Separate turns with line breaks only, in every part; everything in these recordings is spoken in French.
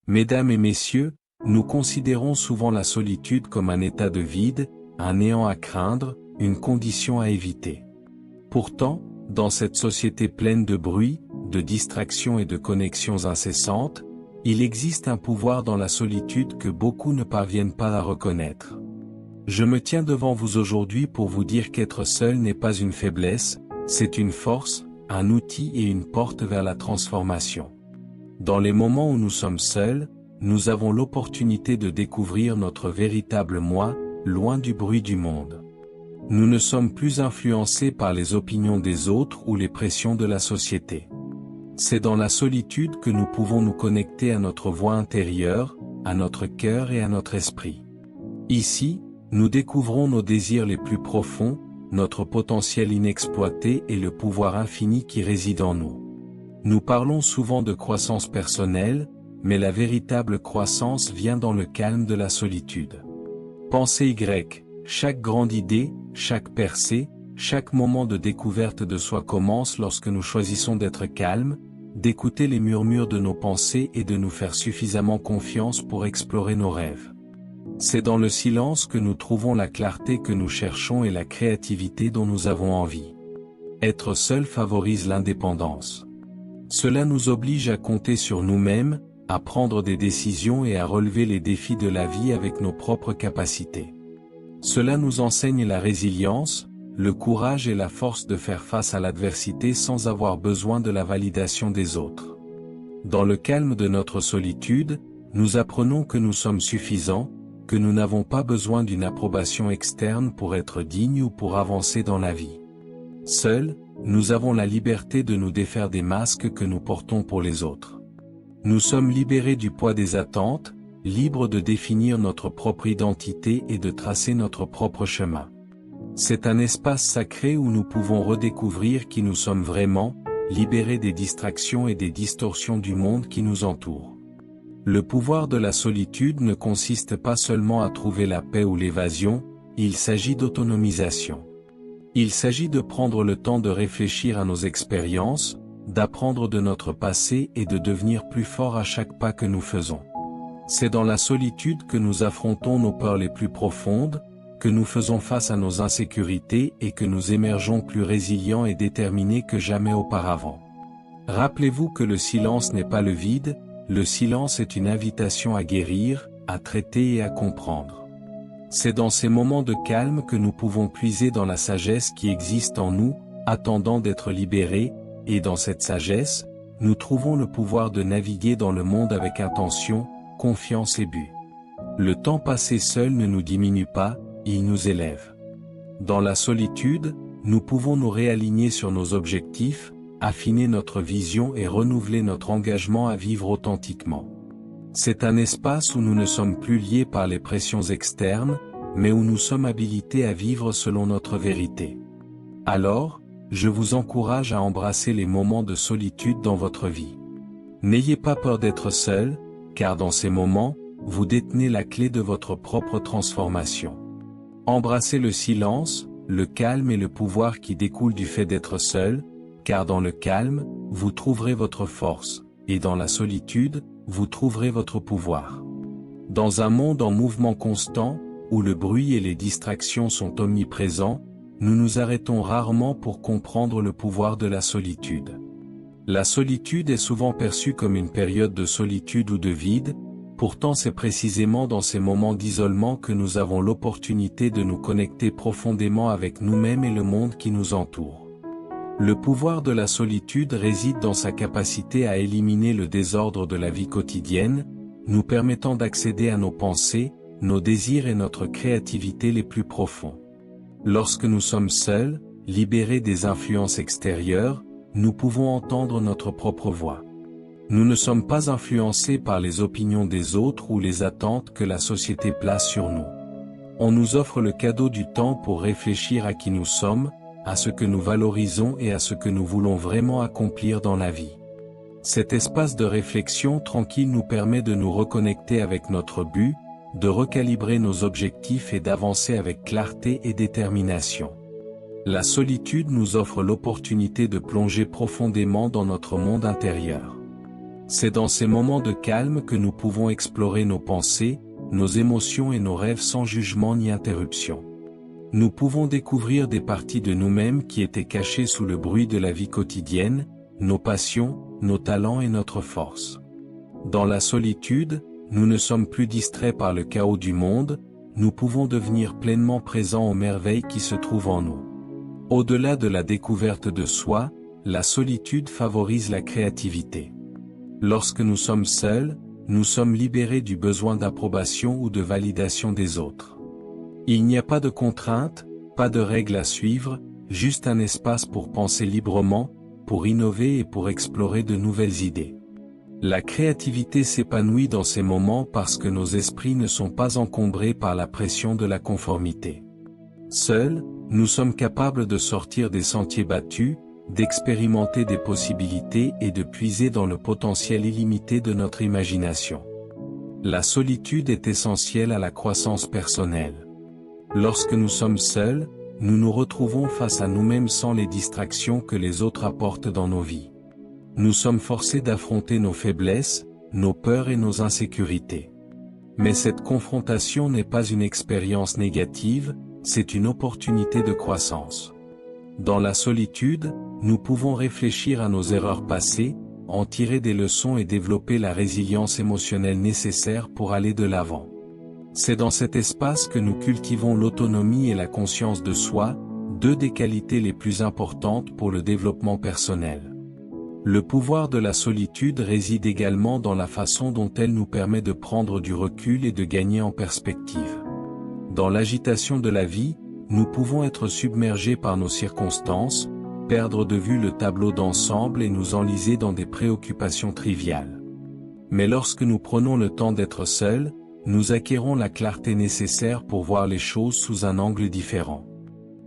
Mesdames et messieurs, nous considérons souvent la solitude comme un état de vide, un néant à craindre, une condition à éviter. Pourtant, dans cette société pleine de bruit, de distractions et de connexions incessantes, il existe un pouvoir dans la solitude que beaucoup ne parviennent pas à reconnaître. Je me tiens devant vous aujourd'hui pour vous dire qu'être seul n'est pas une faiblesse, c'est une force, un outil et une porte vers la transformation. Dans les moments où nous sommes seuls, nous avons l'opportunité de découvrir notre véritable moi, loin du bruit du monde. Nous ne sommes plus influencés par les opinions des autres ou les pressions de la société. C'est dans la solitude que nous pouvons nous connecter à notre voix intérieure, à notre cœur et à notre esprit. Ici, nous découvrons nos désirs les plus profonds, notre potentiel inexploité et le pouvoir infini qui réside en nous. Nous parlons souvent de croissance personnelle, mais la véritable croissance vient dans le calme de la solitude. Pensée Y, chaque grande idée, chaque percée, chaque moment de découverte de soi commence lorsque nous choisissons d'être calmes, d'écouter les murmures de nos pensées et de nous faire suffisamment confiance pour explorer nos rêves. C'est dans le silence que nous trouvons la clarté que nous cherchons et la créativité dont nous avons envie. Être seul favorise l'indépendance. Cela nous oblige à compter sur nous-mêmes, à prendre des décisions et à relever les défis de la vie avec nos propres capacités. Cela nous enseigne la résilience, le courage et la force de faire face à l'adversité sans avoir besoin de la validation des autres. Dans le calme de notre solitude, nous apprenons que nous sommes suffisants, que nous n'avons pas besoin d'une approbation externe pour être dignes ou pour avancer dans la vie. Seuls, nous avons la liberté de nous défaire des masques que nous portons pour les autres. Nous sommes libérés du poids des attentes, libres de définir notre propre identité et de tracer notre propre chemin. C'est un espace sacré où nous pouvons redécouvrir qui nous sommes vraiment, libérés des distractions et des distorsions du monde qui nous entoure. Le pouvoir de la solitude ne consiste pas seulement à trouver la paix ou l'évasion, il s'agit d'autonomisation. Il s'agit de prendre le temps de réfléchir à nos expériences, d'apprendre de notre passé et de devenir plus forts à chaque pas que nous faisons. C'est dans la solitude que nous affrontons nos peurs les plus profondes, que nous faisons face à nos insécurités et que nous émergeons plus résilients et déterminés que jamais auparavant. Rappelez-vous que le silence n'est pas le vide, le silence est une invitation à guérir, à traiter et à comprendre. C'est dans ces moments de calme que nous pouvons puiser dans la sagesse qui existe en nous, attendant d'être libérés, et dans cette sagesse, nous trouvons le pouvoir de naviguer dans le monde avec intention, confiance et but. Le temps passé seul ne nous diminue pas, il nous élève. Dans la solitude, nous pouvons nous réaligner sur nos objectifs, affiner notre vision et renouveler notre engagement à vivre authentiquement. C'est un espace où nous ne sommes plus liés par les pressions externes, mais où nous sommes habilités à vivre selon notre vérité. Alors, je vous encourage à embrasser les moments de solitude dans votre vie. N'ayez pas peur d'être seul, car dans ces moments, vous détenez la clé de votre propre transformation. Embrassez le silence, le calme et le pouvoir qui découlent du fait d'être seul, car dans le calme, vous trouverez votre force, et dans la solitude, vous trouverez votre pouvoir. Dans un monde en mouvement constant, où le bruit et les distractions sont omniprésents, nous nous arrêtons rarement pour comprendre le pouvoir de la solitude. La solitude est souvent perçue comme une période de solitude ou de vide, pourtant c'est précisément dans ces moments d'isolement que nous avons l'opportunité de nous connecter profondément avec nous-mêmes et le monde qui nous entoure. Le pouvoir de la solitude réside dans sa capacité à éliminer le désordre de la vie quotidienne, nous permettant d'accéder à nos pensées, nos désirs et notre créativité les plus profonds. Lorsque nous sommes seuls, libérés des influences extérieures, nous pouvons entendre notre propre voix. Nous ne sommes pas influencés par les opinions des autres ou les attentes que la société place sur nous. On nous offre le cadeau du temps pour réfléchir à qui nous sommes, à ce que nous valorisons et à ce que nous voulons vraiment accomplir dans la vie. Cet espace de réflexion tranquille nous permet de nous reconnecter avec notre but, de recalibrer nos objectifs et d'avancer avec clarté et détermination. La solitude nous offre l'opportunité de plonger profondément dans notre monde intérieur. C'est dans ces moments de calme que nous pouvons explorer nos pensées, nos émotions et nos rêves sans jugement ni interruption. Nous pouvons découvrir des parties de nous-mêmes qui étaient cachées sous le bruit de la vie quotidienne, nos passions, nos talents et notre force. Dans la solitude, nous ne sommes plus distraits par le chaos du monde, nous pouvons devenir pleinement présents aux merveilles qui se trouvent en nous. Au-delà de la découverte de soi, la solitude favorise la créativité. Lorsque nous sommes seuls, nous sommes libérés du besoin d'approbation ou de validation des autres. Il n'y a pas de contraintes, pas de règles à suivre, juste un espace pour penser librement, pour innover et pour explorer de nouvelles idées. La créativité s'épanouit dans ces moments parce que nos esprits ne sont pas encombrés par la pression de la conformité. Seuls, nous sommes capables de sortir des sentiers battus, d'expérimenter des possibilités et de puiser dans le potentiel illimité de notre imagination. La solitude est essentielle à la croissance personnelle. Lorsque nous sommes seuls, nous nous retrouvons face à nous-mêmes sans les distractions que les autres apportent dans nos vies. Nous sommes forcés d'affronter nos faiblesses, nos peurs et nos insécurités. Mais cette confrontation n'est pas une expérience négative, c'est une opportunité de croissance. Dans la solitude, nous pouvons réfléchir à nos erreurs passées, en tirer des leçons et développer la résilience émotionnelle nécessaire pour aller de l'avant. C'est dans cet espace que nous cultivons l'autonomie et la conscience de soi, deux des qualités les plus importantes pour le développement personnel. Le pouvoir de la solitude réside également dans la façon dont elle nous permet de prendre du recul et de gagner en perspective. Dans l'agitation de la vie, nous pouvons être submergés par nos circonstances, perdre de vue le tableau d'ensemble et nous enliser dans des préoccupations triviales. Mais lorsque nous prenons le temps d'être seuls, nous acquérons la clarté nécessaire pour voir les choses sous un angle différent.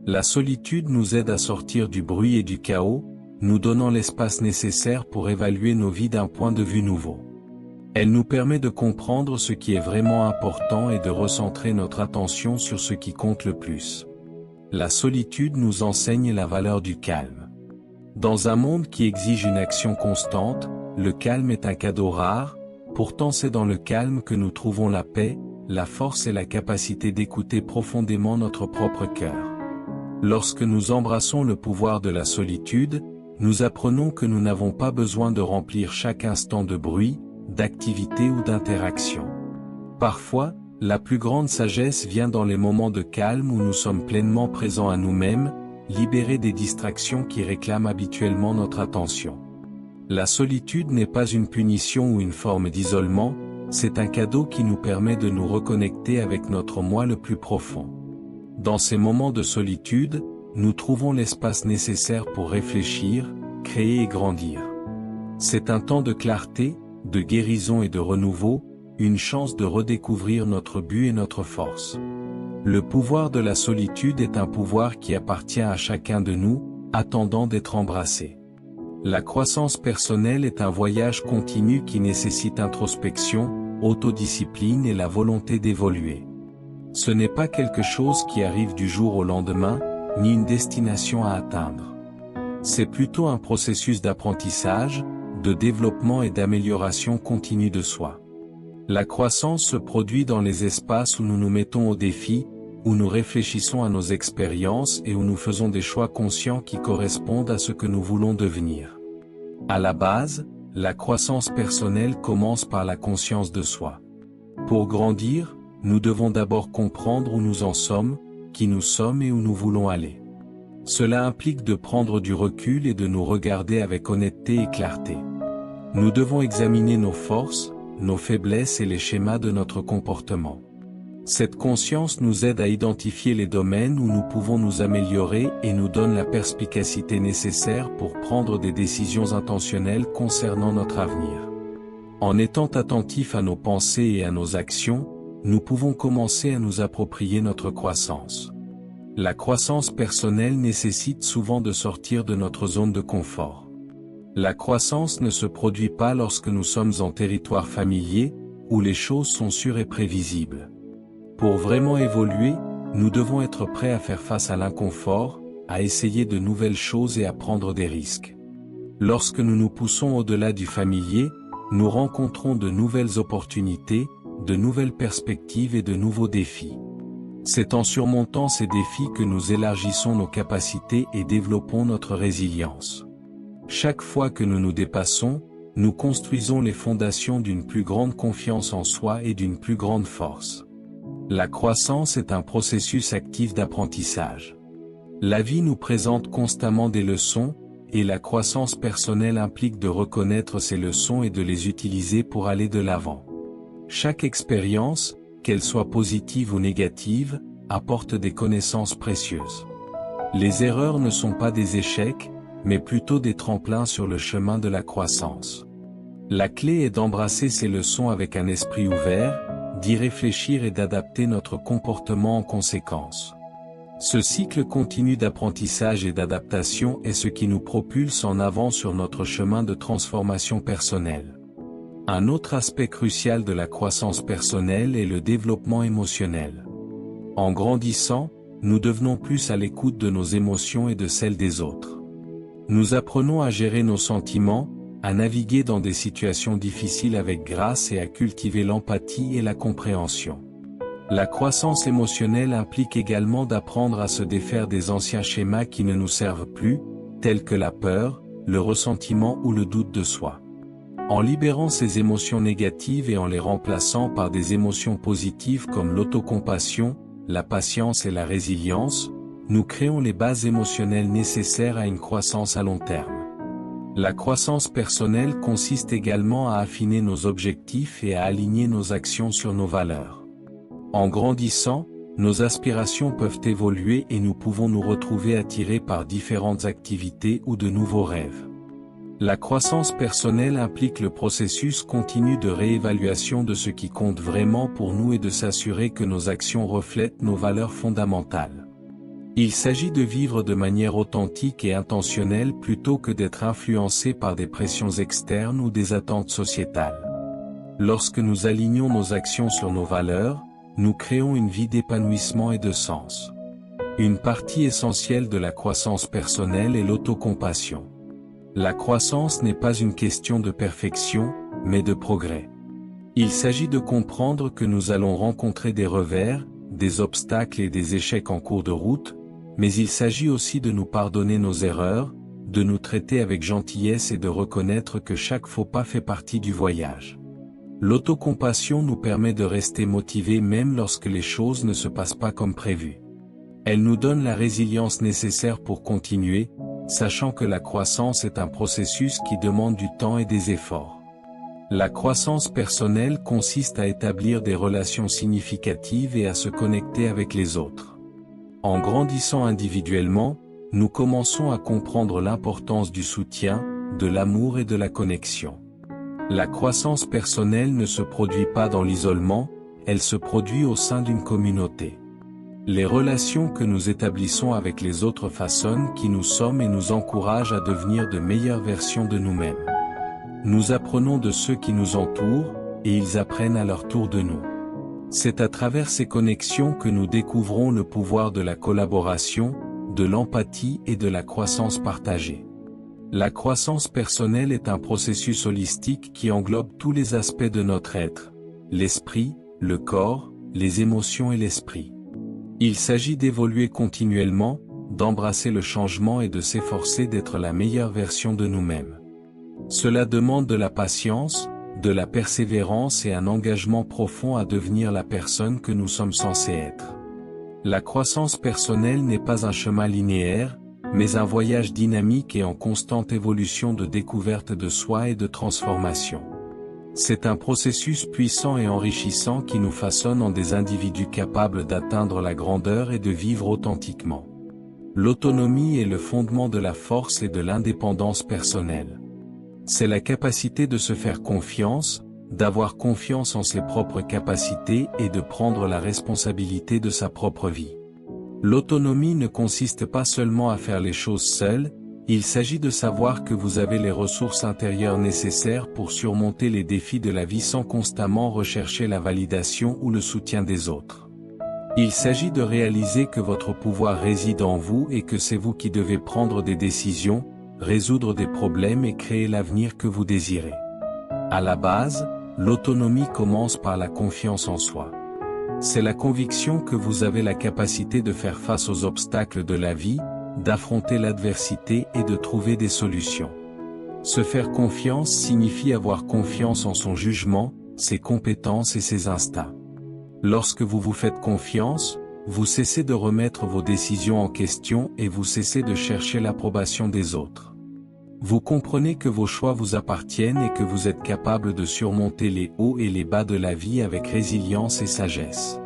La solitude nous aide à sortir du bruit et du chaos, nous donnant l'espace nécessaire pour évaluer nos vies d'un point de vue nouveau. Elle nous permet de comprendre ce qui est vraiment important et de recentrer notre attention sur ce qui compte le plus. La solitude nous enseigne la valeur du calme. Dans un monde qui exige une action constante, le calme est un cadeau rare, pourtant c'est dans le calme que nous trouvons la paix, la force et la capacité d'écouter profondément notre propre cœur. Lorsque nous embrassons le pouvoir de la solitude, nous apprenons que nous n'avons pas besoin de remplir chaque instant de bruit, d'activité ou d'interaction. Parfois, la plus grande sagesse vient dans les moments de calme où nous sommes pleinement présents à nous-mêmes, libérés des distractions qui réclament habituellement notre attention. La solitude n'est pas une punition ou une forme d'isolement, c'est un cadeau qui nous permet de nous reconnecter avec notre moi le plus profond. Dans ces moments de solitude, nous trouvons l'espace nécessaire pour réfléchir, créer et grandir. C'est un temps de clarté, de guérison et de renouveau, une chance de redécouvrir notre but et notre force. Le pouvoir de la solitude est un pouvoir qui appartient à chacun de nous, attendant d'être embrassé. La croissance personnelle est un voyage continu qui nécessite introspection, autodiscipline et la volonté d'évoluer. Ce n'est pas quelque chose qui arrive du jour au lendemain, ni une destination à atteindre. C'est plutôt un processus d'apprentissage, de développement et d'amélioration continue de soi. La croissance se produit dans les espaces où nous nous mettons au défi, où nous réfléchissons à nos expériences et où nous faisons des choix conscients qui correspondent à ce que nous voulons devenir. À la base, la croissance personnelle commence par la conscience de soi. Pour grandir, nous devons d'abord comprendre où nous en sommes, qui nous sommes et où nous voulons aller. Cela implique de prendre du recul et de nous regarder avec honnêteté et clarté. Nous devons examiner nos forces, nos faiblesses et les schémas de notre comportement. Cette conscience nous aide à identifier les domaines où nous pouvons nous améliorer et nous donne la perspicacité nécessaire pour prendre des décisions intentionnelles concernant notre avenir. En étant attentifs à nos pensées et à nos actions, nous pouvons commencer à nous approprier notre croissance. La croissance personnelle nécessite souvent de sortir de notre zone de confort. La croissance ne se produit pas lorsque nous sommes en territoire familier, où les choses sont sûres et prévisibles. Pour vraiment évoluer, nous devons être prêts à faire face à l'inconfort, à essayer de nouvelles choses et à prendre des risques. Lorsque nous nous poussons au-delà du familier, nous rencontrons de nouvelles opportunités, de nouvelles perspectives et de nouveaux défis. C'est en surmontant ces défis que nous élargissons nos capacités et développons notre résilience. Chaque fois que nous nous dépassons, nous construisons les fondations d'une plus grande confiance en soi et d'une plus grande force. La croissance est un processus actif d'apprentissage. La vie nous présente constamment des leçons, et la croissance personnelle implique de reconnaître ces leçons et de les utiliser pour aller de l'avant. Chaque expérience, qu'elle soit positive ou négative, apporte des connaissances précieuses. Les erreurs ne sont pas des échecs, mais plutôt des tremplins sur le chemin de la croissance. La clé est d'embrasser ces leçons avec un esprit ouvert, d'y réfléchir et d'adapter notre comportement en conséquence. Ce cycle continu d'apprentissage et d'adaptation est ce qui nous propulse en avant sur notre chemin de transformation personnelle. Un autre aspect crucial de la croissance personnelle est le développement émotionnel. En grandissant, nous devenons plus à l'écoute de nos émotions et de celles des autres. Nous apprenons à gérer nos sentiments, à naviguer dans des situations difficiles avec grâce et à cultiver l'empathie et la compréhension. La croissance émotionnelle implique également d'apprendre à se défaire des anciens schémas qui ne nous servent plus, tels que la peur, le ressentiment ou le doute de soi. En libérant ces émotions négatives et en les remplaçant par des émotions positives comme l'autocompassion, la patience et la résilience, nous créons les bases émotionnelles nécessaires à une croissance à long terme. La croissance personnelle consiste également à affiner nos objectifs et à aligner nos actions sur nos valeurs. En grandissant, nos aspirations peuvent évoluer et nous pouvons nous retrouver attirés par différentes activités ou de nouveaux rêves. La croissance personnelle implique le processus continu de réévaluation de ce qui compte vraiment pour nous et de s'assurer que nos actions reflètent nos valeurs fondamentales. Il s'agit de vivre de manière authentique et intentionnelle plutôt que d'être influencé par des pressions externes ou des attentes sociétales. Lorsque nous alignons nos actions sur nos valeurs, nous créons une vie d'épanouissement et de sens. Une partie essentielle de la croissance personnelle est l'autocompassion. La croissance n'est pas une question de perfection, mais de progrès. Il s'agit de comprendre que nous allons rencontrer des revers, des obstacles et des échecs en cours de route, mais il s'agit aussi de nous pardonner nos erreurs, de nous traiter avec gentillesse et de reconnaître que chaque faux pas fait partie du voyage. L'autocompassion nous permet de rester motivés même lorsque les choses ne se passent pas comme prévu. Elle nous donne la résilience nécessaire pour continuer, sachant que la croissance est un processus qui demande du temps et des efforts. La croissance personnelle consiste à établir des relations significatives et à se connecter avec les autres. En grandissant individuellement, nous commençons à comprendre l'importance du soutien, de l'amour et de la connexion. La croissance personnelle ne se produit pas dans l'isolement, elle se produit au sein d'une communauté. Les relations que nous établissons avec les autres façonnent qui nous sommes et nous encouragent à devenir de meilleures versions de nous-mêmes. Nous apprenons de ceux qui nous entourent, et ils apprennent à leur tour de nous. C'est à travers ces connexions que nous découvrons le pouvoir de la collaboration, de l'empathie et de la croissance partagée. La croissance personnelle est un processus holistique qui englobe tous les aspects de notre être, l'esprit, le corps, les émotions et l'esprit. Il s'agit d'évoluer continuellement, d'embrasser le changement et de s'efforcer d'être la meilleure version de nous-mêmes. Cela demande de la patience, de la persévérance et un engagement profond à devenir la personne que nous sommes censés être. La croissance personnelle n'est pas un chemin linéaire, mais un voyage dynamique et en constante évolution de découverte de soi et de transformation. C'est un processus puissant et enrichissant qui nous façonne en des individus capables d'atteindre la grandeur et de vivre authentiquement. L'autonomie est le fondement de la force et de l'indépendance personnelle. C'est la capacité de se faire confiance, d'avoir confiance en ses propres capacités et de prendre la responsabilité de sa propre vie. L'autonomie ne consiste pas seulement à faire les choses seul, il s'agit de savoir que vous avez les ressources intérieures nécessaires pour surmonter les défis de la vie sans constamment rechercher la validation ou le soutien des autres. Il s'agit de réaliser que votre pouvoir réside en vous et que c'est vous qui devez prendre des décisions, résoudre des problèmes et créer l'avenir que vous désirez. À la base, l'autonomie commence par la confiance en soi. C'est la conviction que vous avez la capacité de faire face aux obstacles de la vie, d'affronter l'adversité et de trouver des solutions. Se faire confiance signifie avoir confiance en son jugement, ses compétences et ses instincts. Lorsque vous vous faites confiance, vous cessez de remettre vos décisions en question et vous cessez de chercher l'approbation des autres. Vous comprenez que vos choix vous appartiennent et que vous êtes capable de surmonter les hauts et les bas de la vie avec résilience et sagesse.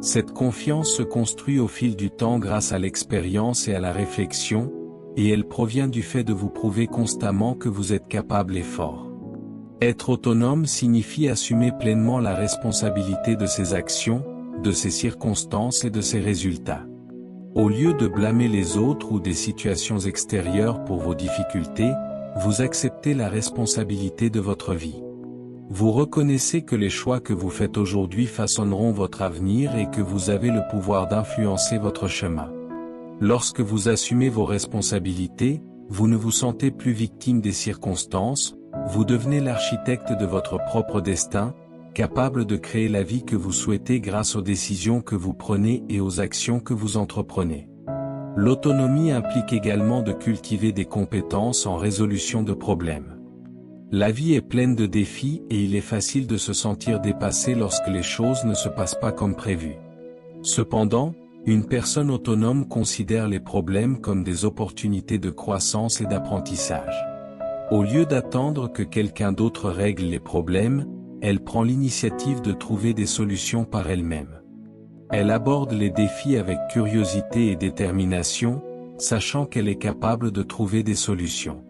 Cette confiance se construit au fil du temps grâce à l'expérience et à la réflexion, et elle provient du fait de vous prouver constamment que vous êtes capable et fort. Être autonome signifie assumer pleinement la responsabilité de ses actions, de ses circonstances et de ses résultats. Au lieu de blâmer les autres ou des situations extérieures pour vos difficultés, vous acceptez la responsabilité de votre vie. Vous reconnaissez que les choix que vous faites aujourd'hui façonneront votre avenir et que vous avez le pouvoir d'influencer votre chemin. Lorsque vous assumez vos responsabilités, vous ne vous sentez plus victime des circonstances, vous devenez l'architecte de votre propre destin, capable de créer la vie que vous souhaitez grâce aux décisions que vous prenez et aux actions que vous entreprenez. L'autonomie implique également de cultiver des compétences en résolution de problèmes. La vie est pleine de défis et il est facile de se sentir dépassé lorsque les choses ne se passent pas comme prévu. Cependant, une personne autonome considère les problèmes comme des opportunités de croissance et d'apprentissage. Au lieu d'attendre que quelqu'un d'autre règle les problèmes, elle prend l'initiative de trouver des solutions par elle-même. Elle aborde les défis avec curiosité et détermination, sachant qu'elle est capable de trouver des solutions.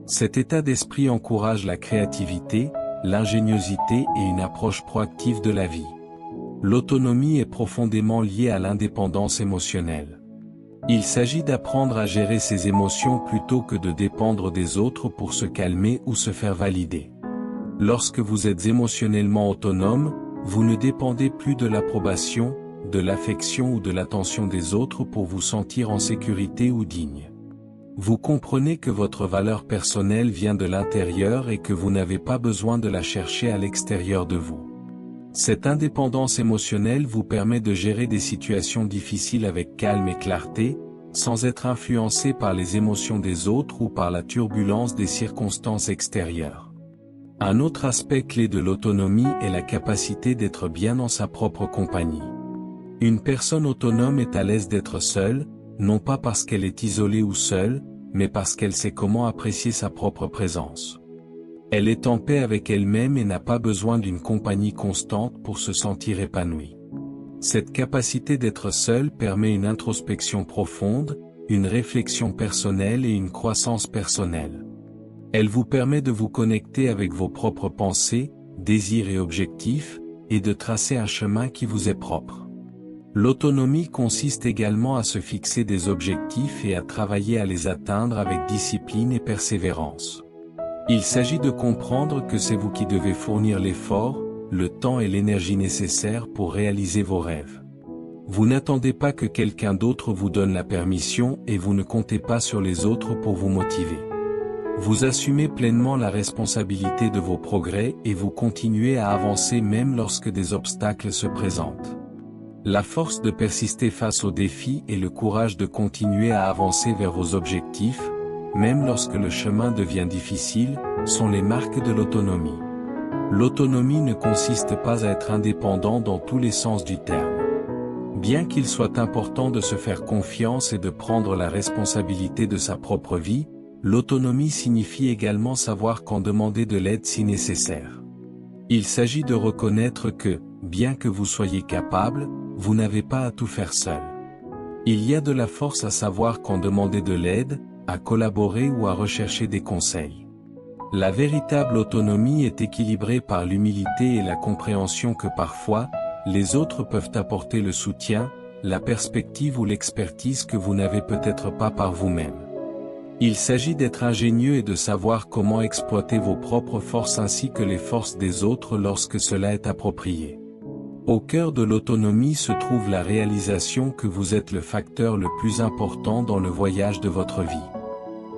Cet état d'esprit encourage la créativité, l'ingéniosité et une approche proactive de la vie. L'autonomie est profondément liée à l'indépendance émotionnelle. Il s'agit d'apprendre à gérer ses émotions plutôt que de dépendre des autres pour se calmer ou se faire valider. Lorsque vous êtes émotionnellement autonome, vous ne dépendez plus de l'approbation, de l'affection ou de l'attention des autres pour vous sentir en sécurité ou digne. Vous comprenez que votre valeur personnelle vient de l'intérieur et que vous n'avez pas besoin de la chercher à l'extérieur de vous. Cette indépendance émotionnelle vous permet de gérer des situations difficiles avec calme et clarté, sans être influencé par les émotions des autres ou par la turbulence des circonstances extérieures. Un autre aspect clé de l'autonomie est la capacité d'être bien dans sa propre compagnie. Une personne autonome est à l'aise d'être seule, non pas parce qu'elle est isolée ou seule, mais parce qu'elle sait comment apprécier sa propre présence. Elle est en paix avec elle-même et n'a pas besoin d'une compagnie constante pour se sentir épanouie. Cette capacité d'être seule permet une introspection profonde, une réflexion personnelle et une croissance personnelle. Elle vous permet de vous connecter avec vos propres pensées, désirs et objectifs, et de tracer un chemin qui vous est propre. L'autonomie consiste également à se fixer des objectifs et à travailler à les atteindre avec discipline et persévérance. Il s'agit de comprendre que c'est vous qui devez fournir l'effort, le temps et l'énergie nécessaires pour réaliser vos rêves. Vous n'attendez pas que quelqu'un d'autre vous donne la permission et vous ne comptez pas sur les autres pour vous motiver. Vous assumez pleinement la responsabilité de vos progrès et vous continuez à avancer même lorsque des obstacles se présentent. La force de persister face aux défis et le courage de continuer à avancer vers vos objectifs, même lorsque le chemin devient difficile, sont les marques de l'autonomie. L'autonomie ne consiste pas à être indépendant dans tous les sens du terme. Bien qu'il soit important de se faire confiance et de prendre la responsabilité de sa propre vie, l'autonomie signifie également savoir quand demander de l'aide si nécessaire. Il s'agit de reconnaître que, bien que vous soyez capable, vous n'avez pas à tout faire seul. Il y a de la force à savoir quand demander de l'aide, à collaborer ou à rechercher des conseils. La véritable autonomie est équilibrée par l'humilité et la compréhension que parfois, les autres peuvent apporter le soutien, la perspective ou l'expertise que vous n'avez peut-être pas par vous-même. Il s'agit d'être ingénieux et de savoir comment exploiter vos propres forces ainsi que les forces des autres lorsque cela est approprié. Au cœur de l'autonomie se trouve la réalisation que vous êtes le facteur le plus important dans le voyage de votre vie.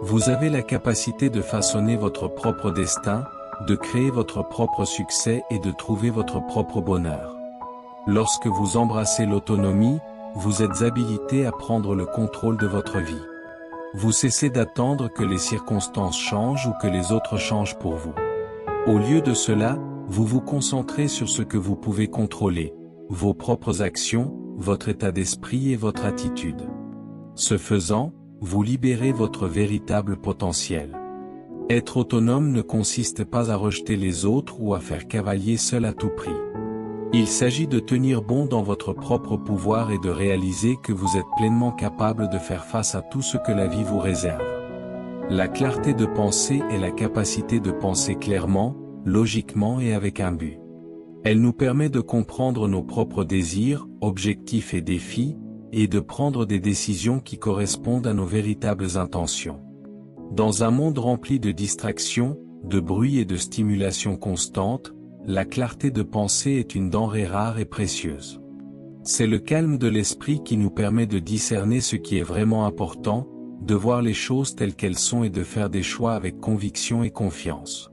Vous avez la capacité de façonner votre propre destin, de créer votre propre succès et de trouver votre propre bonheur. Lorsque vous embrassez l'autonomie, vous êtes habilité à prendre le contrôle de votre vie. Vous cessez d'attendre que les circonstances changent ou que les autres changent pour vous. Au lieu de cela, vous vous concentrez sur ce que vous pouvez contrôler, vos propres actions, votre état d'esprit et votre attitude. Ce faisant, vous libérez votre véritable potentiel. Être autonome ne consiste pas à rejeter les autres ou à faire cavalier seul à tout prix. Il s'agit de tenir bon dans votre propre pouvoir et de réaliser que vous êtes pleinement capable de faire face à tout ce que la vie vous réserve. La clarté de pensée est la capacité de penser clairement, logiquement et avec un but. Elle nous permet de comprendre nos propres désirs, objectifs et défis, et de prendre des décisions qui correspondent à nos véritables intentions. Dans un monde rempli de distractions, de bruit et de stimulation constante, la clarté de pensée est une denrée rare et précieuse. C'est le calme de l'esprit qui nous permet de discerner ce qui est vraiment important, de voir les choses telles qu'elles sont et de faire des choix avec conviction et confiance.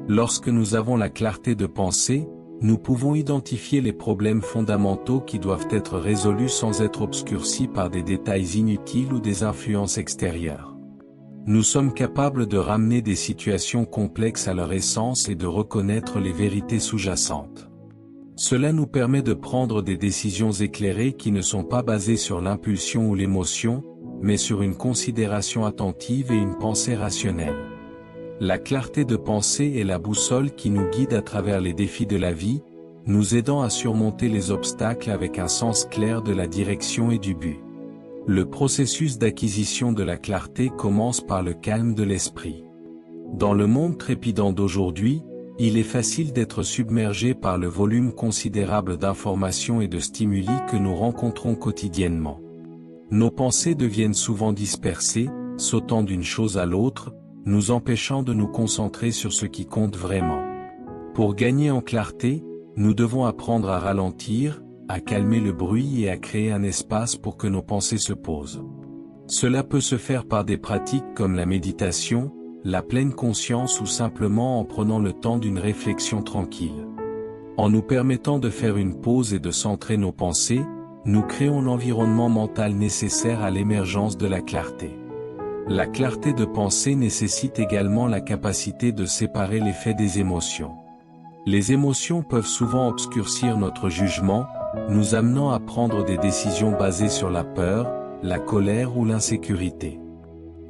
Lorsque nous avons la clarté de pensée, nous pouvons identifier les problèmes fondamentaux qui doivent être résolus sans être obscurcis par des détails inutiles ou des influences extérieures. Nous sommes capables de ramener des situations complexes à leur essence et de reconnaître les vérités sous-jacentes. Cela nous permet de prendre des décisions éclairées qui ne sont pas basées sur l'impulsion ou l'émotion, mais sur une considération attentive et une pensée rationnelle. La clarté de pensée est la boussole qui nous guide à travers les défis de la vie, nous aidant à surmonter les obstacles avec un sens clair de la direction et du but. Le processus d'acquisition de la clarté commence par le calme de l'esprit. Dans le monde trépidant d'aujourd'hui, il est facile d'être submergé par le volume considérable d'informations et de stimuli que nous rencontrons quotidiennement. Nos pensées deviennent souvent dispersées, sautant d'une chose à l'autre, nous empêchant de nous concentrer sur ce qui compte vraiment. Pour gagner en clarté, nous devons apprendre à ralentir, à calmer le bruit et à créer un espace pour que nos pensées se posent. Cela peut se faire par des pratiques comme la méditation, la pleine conscience ou simplement en prenant le temps d'une réflexion tranquille. En nous permettant de faire une pause et de centrer nos pensées, nous créons l'environnement mental nécessaire à l'émergence de la clarté. La clarté de pensée nécessite également la capacité de séparer les faits des émotions. Les émotions peuvent souvent obscurcir notre jugement, nous amenant à prendre des décisions basées sur la peur, la colère ou l'insécurité.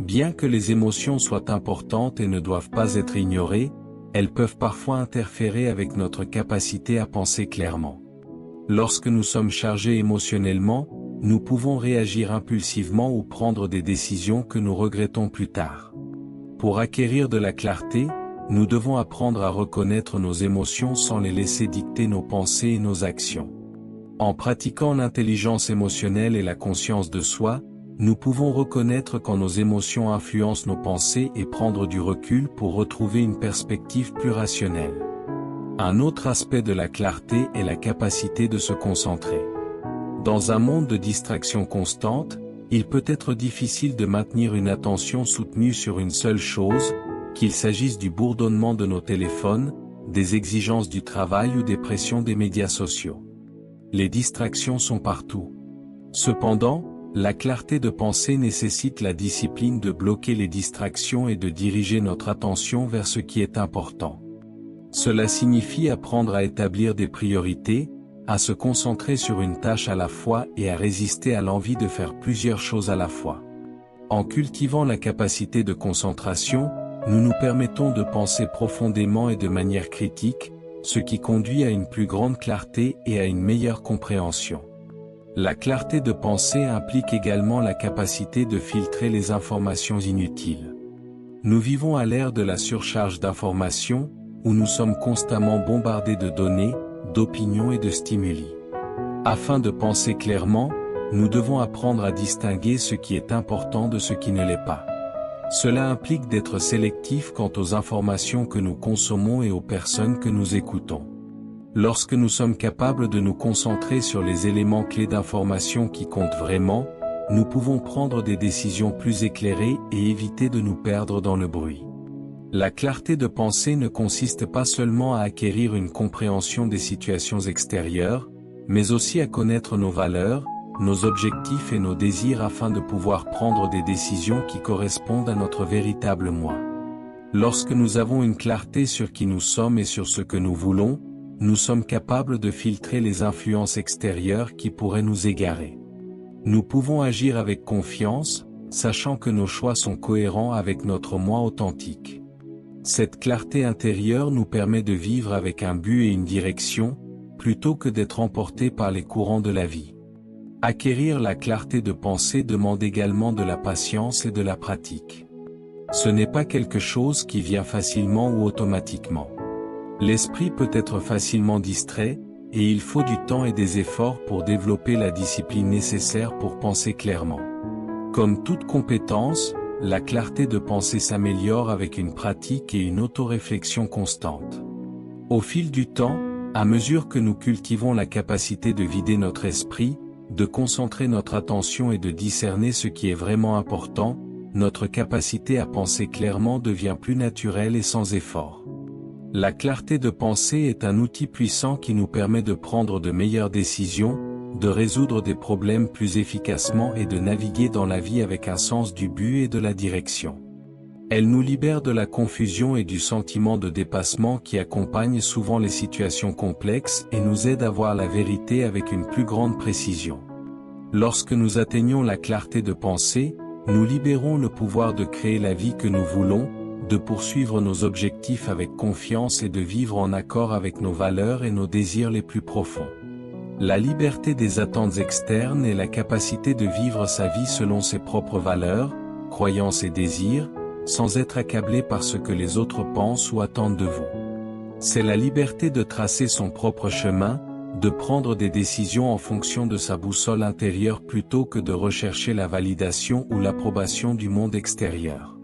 Bien que les émotions soient importantes et ne doivent pas être ignorées, elles peuvent parfois interférer avec notre capacité à penser clairement. Lorsque nous sommes chargés émotionnellement, nous pouvons réagir impulsivement ou prendre des décisions que nous regrettons plus tard. Pour acquérir de la clarté, nous devons apprendre à reconnaître nos émotions sans les laisser dicter nos pensées et nos actions. En pratiquant l'intelligence émotionnelle et la conscience de soi, nous pouvons reconnaître quand nos émotions influencent nos pensées et prendre du recul pour retrouver une perspective plus rationnelle. Un autre aspect de la clarté est la capacité de se concentrer. Dans un monde de distractions constantes, il peut être difficile de maintenir une attention soutenue sur une seule chose, qu'il s'agisse du bourdonnement de nos téléphones, des exigences du travail ou des pressions des médias sociaux. Les distractions sont partout. Cependant, la clarté de pensée nécessite la discipline de bloquer les distractions et de diriger notre attention vers ce qui est important. Cela signifie apprendre à établir des priorités, à se concentrer sur une tâche à la fois et à résister à l'envie de faire plusieurs choses à la fois. En cultivant la capacité de concentration, nous nous permettons de penser profondément et de manière critique, ce qui conduit à une plus grande clarté et à une meilleure compréhension. La clarté de pensée implique également la capacité de filtrer les informations inutiles. Nous vivons à l'ère de la surcharge d'informations, où nous sommes constamment bombardés de données, d'opinions et de stimuli. Afin de penser clairement, nous devons apprendre à distinguer ce qui est important de ce qui ne l'est pas. Cela implique d'être sélectif quant aux informations que nous consommons et aux personnes que nous écoutons. Lorsque nous sommes capables de nous concentrer sur les éléments clés d'information qui comptent vraiment, nous pouvons prendre des décisions plus éclairées et éviter de nous perdre dans le bruit. La clarté de pensée ne consiste pas seulement à acquérir une compréhension des situations extérieures, mais aussi à connaître nos valeurs, nos objectifs et nos désirs afin de pouvoir prendre des décisions qui correspondent à notre véritable moi. Lorsque nous avons une clarté sur qui nous sommes et sur ce que nous voulons, nous sommes capables de filtrer les influences extérieures qui pourraient nous égarer. Nous pouvons agir avec confiance, sachant que nos choix sont cohérents avec notre moi authentique. Cette clarté intérieure nous permet de vivre avec un but et une direction, plutôt que d'être emportés par les courants de la vie. Acquérir la clarté de pensée demande également de la patience et de la pratique. Ce n'est pas quelque chose qui vient facilement ou automatiquement. L'esprit peut être facilement distrait, et il faut du temps et des efforts pour développer la discipline nécessaire pour penser clairement. Comme toute compétence, la clarté de pensée s'améliore avec une pratique et une autoréflexion constante. Au fil du temps, à mesure que nous cultivons la capacité de vider notre esprit, de concentrer notre attention et de discerner ce qui est vraiment important, notre capacité à penser clairement devient plus naturelle et sans effort. La clarté de pensée est un outil puissant qui nous permet de prendre de meilleures décisions, de résoudre des problèmes plus efficacement et de naviguer dans la vie avec un sens du but et de la direction. Elle nous libère de la confusion et du sentiment de dépassement qui accompagnent souvent les situations complexes et nous aide à voir la vérité avec une plus grande précision. Lorsque nous atteignons la clarté de pensée, nous libérons le pouvoir de créer la vie que nous voulons, de poursuivre nos objectifs avec confiance et de vivre en accord avec nos valeurs et nos désirs les plus profonds. La liberté des attentes externes est la capacité de vivre sa vie selon ses propres valeurs, croyances et désirs, sans être accablé par ce que les autres pensent ou attendent de vous. C'est la liberté de tracer son propre chemin, de prendre des décisions en fonction de sa boussole intérieure plutôt que de rechercher la validation ou l'approbation du monde extérieur.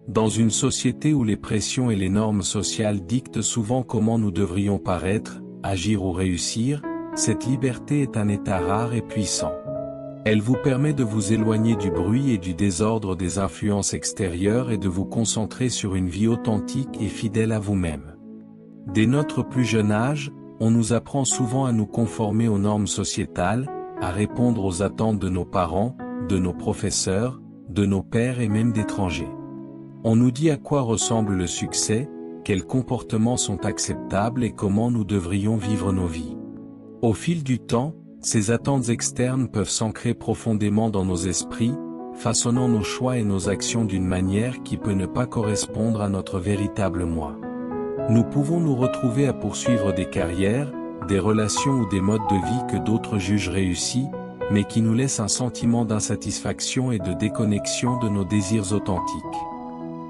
Dans une société où les pressions et les normes sociales dictent souvent comment nous devrions paraître, agir ou réussir, cette liberté est un état rare et puissant. Elle vous permet de vous éloigner du bruit et du désordre des influences extérieures et de vous concentrer sur une vie authentique et fidèle à vous-même. Dès notre plus jeune âge, on nous apprend souvent à nous conformer aux normes sociétales, à répondre aux attentes de nos parents, de nos professeurs, de nos pairs et même d'étrangers. On nous dit à quoi ressemble le succès, quels comportements sont acceptables et comment nous devrions vivre nos vies. Au fil du temps, ces attentes externes peuvent s'ancrer profondément dans nos esprits, façonnant nos choix et nos actions d'une manière qui peut ne pas correspondre à notre véritable moi. Nous pouvons nous retrouver à poursuivre des carrières, des relations ou des modes de vie que d'autres jugent réussis, mais qui nous laissent un sentiment d'insatisfaction et de déconnexion de nos désirs authentiques.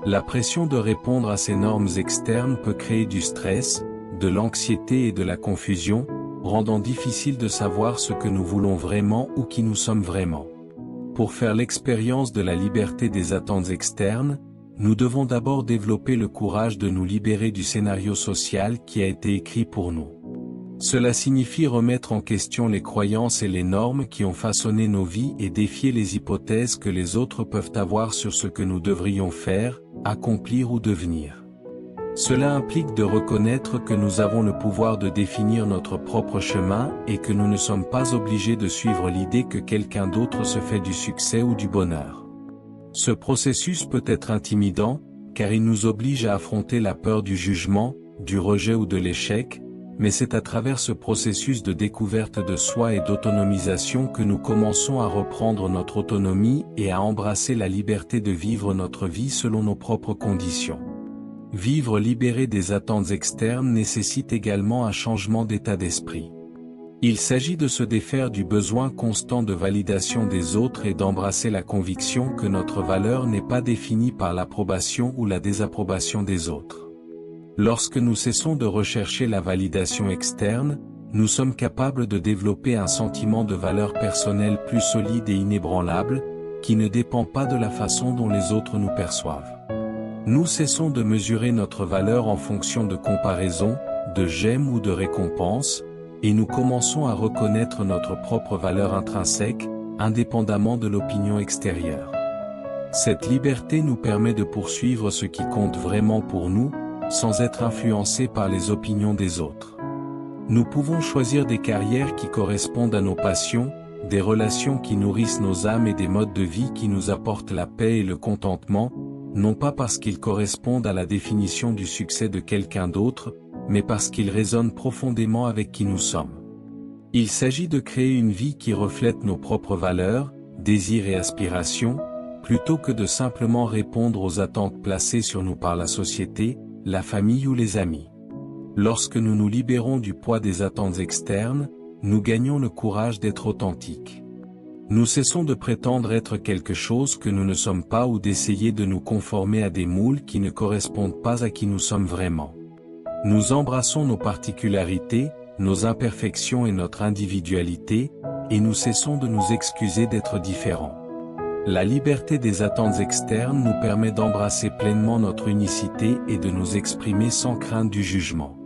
La pression de répondre à ces normes externes peut créer du stress, de l'anxiété et de la confusion, rendant difficile de savoir ce que nous voulons vraiment ou qui nous sommes vraiment. Pour faire l'expérience de la liberté des attentes externes, nous devons d'abord développer le courage de nous libérer du scénario social qui a été écrit pour nous. Cela signifie remettre en question les croyances et les normes qui ont façonné nos vies et défier les hypothèses que les autres peuvent avoir sur ce que nous devrions faire, accomplir ou devenir. Cela implique de reconnaître que nous avons le pouvoir de définir notre propre chemin et que nous ne sommes pas obligés de suivre l'idée que quelqu'un d'autre se fait du succès ou du bonheur. Ce processus peut être intimidant, car il nous oblige à affronter la peur du jugement, du rejet ou de l'échec, mais c'est à travers ce processus de découverte de soi et d'autonomisation que nous commençons à reprendre notre autonomie et à embrasser la liberté de vivre notre vie selon nos propres conditions. Vivre libéré des attentes externes nécessite également un changement d'état d'esprit. Il s'agit de se défaire du besoin constant de validation des autres et d'embrasser la conviction que notre valeur n'est pas définie par l'approbation ou la désapprobation des autres. Lorsque nous cessons de rechercher la validation externe, nous sommes capables de développer un sentiment de valeur personnelle plus solide et inébranlable, qui ne dépend pas de la façon dont les autres nous perçoivent. Nous cessons de mesurer notre valeur en fonction de comparaisons, de j'aime ou de récompenses, et nous commençons à reconnaître notre propre valeur intrinsèque, indépendamment de l'opinion extérieure. Cette liberté nous permet de poursuivre ce qui compte vraiment pour nous, sans être influencés par les opinions des autres. Nous pouvons choisir des carrières qui correspondent à nos passions, des relations qui nourrissent nos âmes et des modes de vie qui nous apportent la paix et le contentement, non pas parce qu'ils correspondent à la définition du succès de quelqu'un d'autre, mais parce qu'ils résonnent profondément avec qui nous sommes. Il s'agit de créer une vie qui reflète nos propres valeurs, désirs et aspirations, plutôt que de simplement répondre aux attentes placées sur nous par la société, la famille ou les amis. Lorsque nous nous libérons du poids des attentes externes, nous gagnons le courage d'être authentiques. Nous cessons de prétendre être quelque chose que nous ne sommes pas ou d'essayer de nous conformer à des moules qui ne correspondent pas à qui nous sommes vraiment. Nous embrassons nos particularités, nos imperfections et notre individualité, et nous cessons de nous excuser d'être différents. La liberté des attentes externes nous permet d'embrasser pleinement notre unicité et de nous exprimer sans crainte du jugement.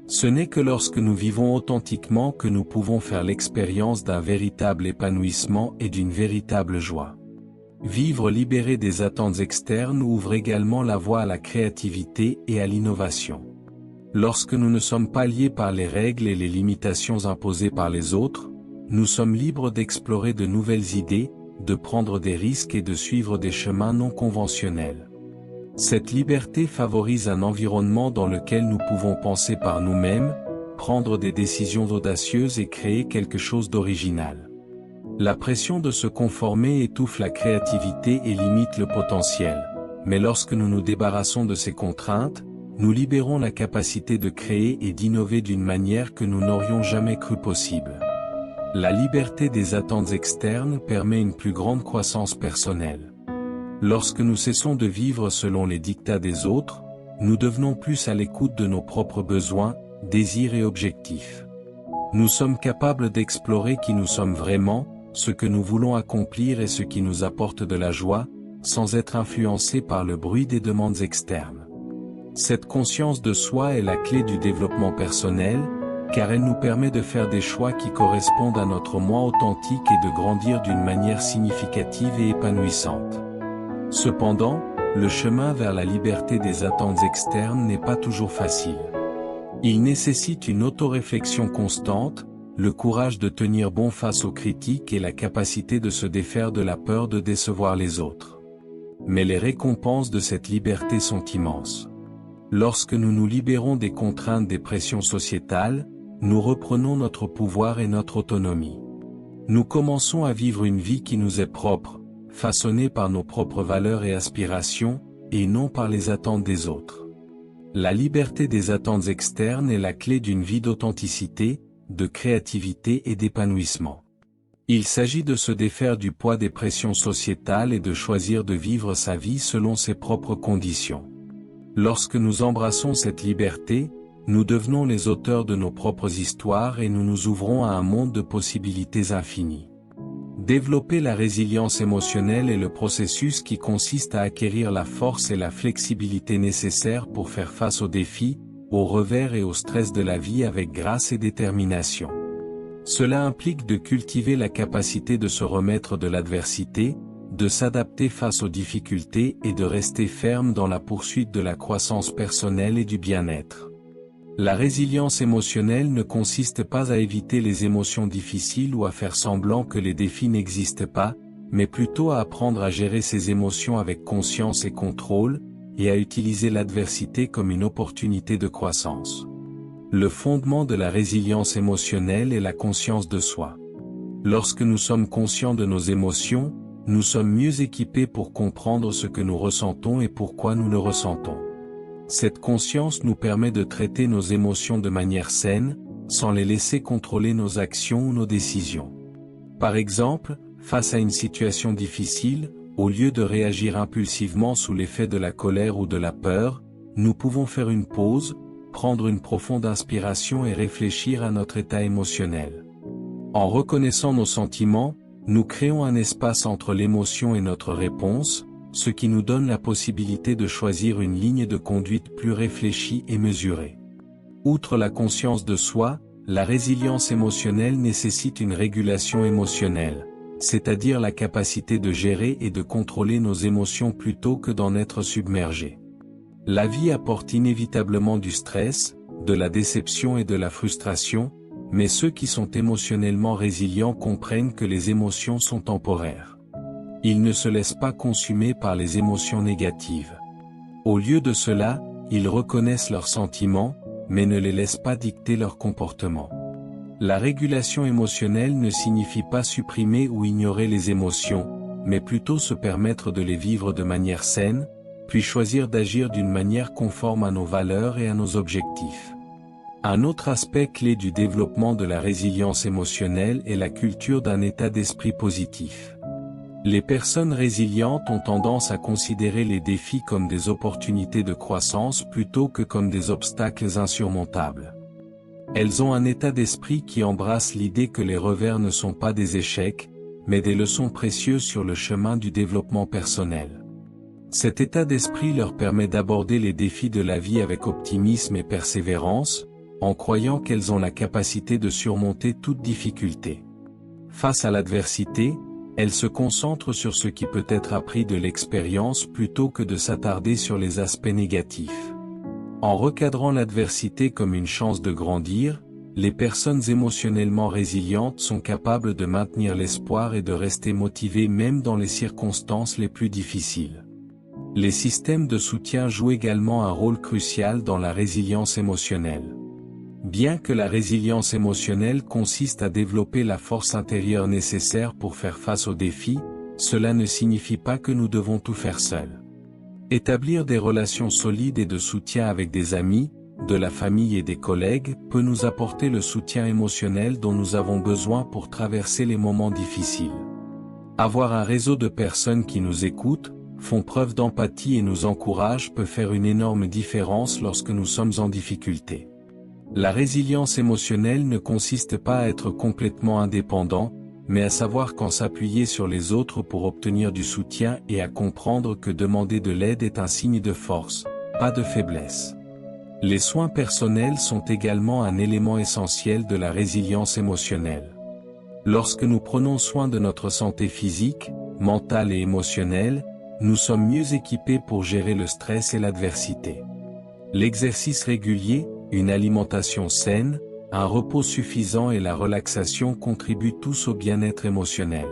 Ce n'est que lorsque nous vivons authentiquement que nous pouvons faire l'expérience d'un véritable épanouissement et d'une véritable joie. Vivre libéré des attentes externes ouvre également la voie à la créativité et à l'innovation. Lorsque nous ne sommes pas liés par les règles et les limitations imposées par les autres, nous sommes libres d'explorer de nouvelles idées, de prendre des risques et de suivre des chemins non conventionnels. Cette liberté favorise un environnement dans lequel nous pouvons penser par nous-mêmes, prendre des décisions audacieuses et créer quelque chose d'original. La pression de se conformer étouffe la créativité et limite le potentiel, mais lorsque nous nous débarrassons de ces contraintes, nous libérons la capacité de créer et d'innover d'une manière que nous n'aurions jamais cru possible. La liberté des attentes externes permet une plus grande croissance personnelle. Lorsque nous cessons de vivre selon les dictats des autres, nous devenons plus à l'écoute de nos propres besoins, désirs et objectifs. Nous sommes capables d'explorer qui nous sommes vraiment, ce que nous voulons accomplir et ce qui nous apporte de la joie, sans être influencés par le bruit des demandes externes. Cette conscience de soi est la clé du développement personnel, car elle nous permet de faire des choix qui correspondent à notre moi authentique et de grandir d'une manière significative et épanouissante. Cependant, le chemin vers la liberté des attentes externes n'est pas toujours facile. Il nécessite une autoréflexion constante, le courage de tenir bon face aux critiques et la capacité de se défaire de la peur de décevoir les autres. Mais les récompenses de cette liberté sont immenses. Lorsque nous nous libérons des contraintes des pressions sociétales, nous reprenons notre pouvoir et notre autonomie. Nous commençons à vivre une vie qui nous est propre, façonnée par nos propres valeurs et aspirations, et non par les attentes des autres. La liberté des attentes externes est la clé d'une vie d'authenticité, de créativité et d'épanouissement. Il s'agit de se défaire du poids des pressions sociétales et de choisir de vivre sa vie selon ses propres conditions. Lorsque nous embrassons cette liberté, nous devenons les auteurs de nos propres histoires et nous nous ouvrons à un monde de possibilités infinies. Développer la résilience émotionnelle est le processus qui consiste à acquérir la force et la flexibilité nécessaires pour faire face aux défis, aux revers et au stress de la vie avec grâce et détermination. Cela implique de cultiver la capacité de se remettre de l'adversité, de s'adapter face aux difficultés et de rester ferme dans la poursuite de la croissance personnelle et du bien-être. La résilience émotionnelle ne consiste pas à éviter les émotions difficiles ou à faire semblant que les défis n'existent pas, mais plutôt à apprendre à gérer ses émotions avec conscience et contrôle, et à utiliser l'adversité comme une opportunité de croissance. Le fondement de la résilience émotionnelle est la conscience de soi. Lorsque nous sommes conscients de nos émotions, nous sommes mieux équipés pour comprendre ce que nous ressentons et pourquoi nous le ressentons. Cette conscience nous permet de traiter nos émotions de manière saine, sans les laisser contrôler nos actions ou nos décisions. Par exemple, face à une situation difficile, au lieu de réagir impulsivement sous l'effet de la colère ou de la peur, nous pouvons faire une pause, prendre une profonde inspiration et réfléchir à notre état émotionnel. En reconnaissant nos sentiments, nous créons un espace entre l'émotion et notre réponse, ce qui nous donne la possibilité de choisir une ligne de conduite plus réfléchie et mesurée. Outre la conscience de soi, la résilience émotionnelle nécessite une régulation émotionnelle, c'est-à-dire la capacité de gérer et de contrôler nos émotions plutôt que d'en être submergé. La vie apporte inévitablement du stress, de la déception et de la frustration, mais ceux qui sont émotionnellement résilients comprennent que les émotions sont temporaires. Ils ne se laissent pas consumer par les émotions négatives. Au lieu de cela, ils reconnaissent leurs sentiments, mais ne les laissent pas dicter leur comportement. La régulation émotionnelle ne signifie pas supprimer ou ignorer les émotions, mais plutôt se permettre de les vivre de manière saine, puis choisir d'agir d'une manière conforme à nos valeurs et à nos objectifs. Un autre aspect clé du développement de la résilience émotionnelle est la culture d'un état d'esprit positif. Les personnes résilientes ont tendance à considérer les défis comme des opportunités de croissance plutôt que comme des obstacles insurmontables. Elles ont un état d'esprit qui embrasse l'idée que les revers ne sont pas des échecs, mais des leçons précieuses sur le chemin du développement personnel. Cet état d'esprit leur permet d'aborder les défis de la vie avec optimisme et persévérance, en croyant qu'elles ont la capacité de surmonter toute difficulté. Face à l'adversité, elles se concentrent sur ce qui peut être appris de l'expérience plutôt que de s'attarder sur les aspects négatifs. En recadrant l'adversité comme une chance de grandir, les personnes émotionnellement résilientes sont capables de maintenir l'espoir et de rester motivées même dans les circonstances les plus difficiles. Les systèmes de soutien jouent également un rôle crucial dans la résilience émotionnelle. Bien que la résilience émotionnelle consiste à développer la force intérieure nécessaire pour faire face aux défis, cela ne signifie pas que nous devons tout faire seuls. Établir des relations solides et de soutien avec des amis, de la famille et des collègues peut nous apporter le soutien émotionnel dont nous avons besoin pour traverser les moments difficiles. Avoir un réseau de personnes qui nous écoutent, font preuve d'empathie et nous encouragent peut faire une énorme différence lorsque nous sommes en difficulté. La résilience émotionnelle ne consiste pas à être complètement indépendant, mais à savoir quand s'appuyer sur les autres pour obtenir du soutien et à comprendre que demander de l'aide est un signe de force, pas de faiblesse. Les soins personnels sont également un élément essentiel de la résilience émotionnelle. Lorsque nous prenons soin de notre santé physique, mentale et émotionnelle, nous sommes mieux équipés pour gérer le stress et l'adversité. L'exercice régulier, une alimentation saine, un repos suffisant et la relaxation contribuent tous au bien-être émotionnel.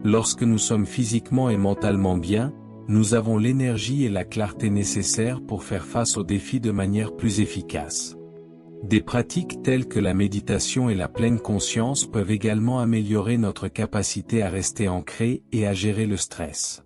Lorsque nous sommes physiquement et mentalement bien, nous avons l'énergie et la clarté nécessaires pour faire face aux défis de manière plus efficace. Des pratiques telles que la méditation et la pleine conscience peuvent également améliorer notre capacité à rester ancré et à gérer le stress.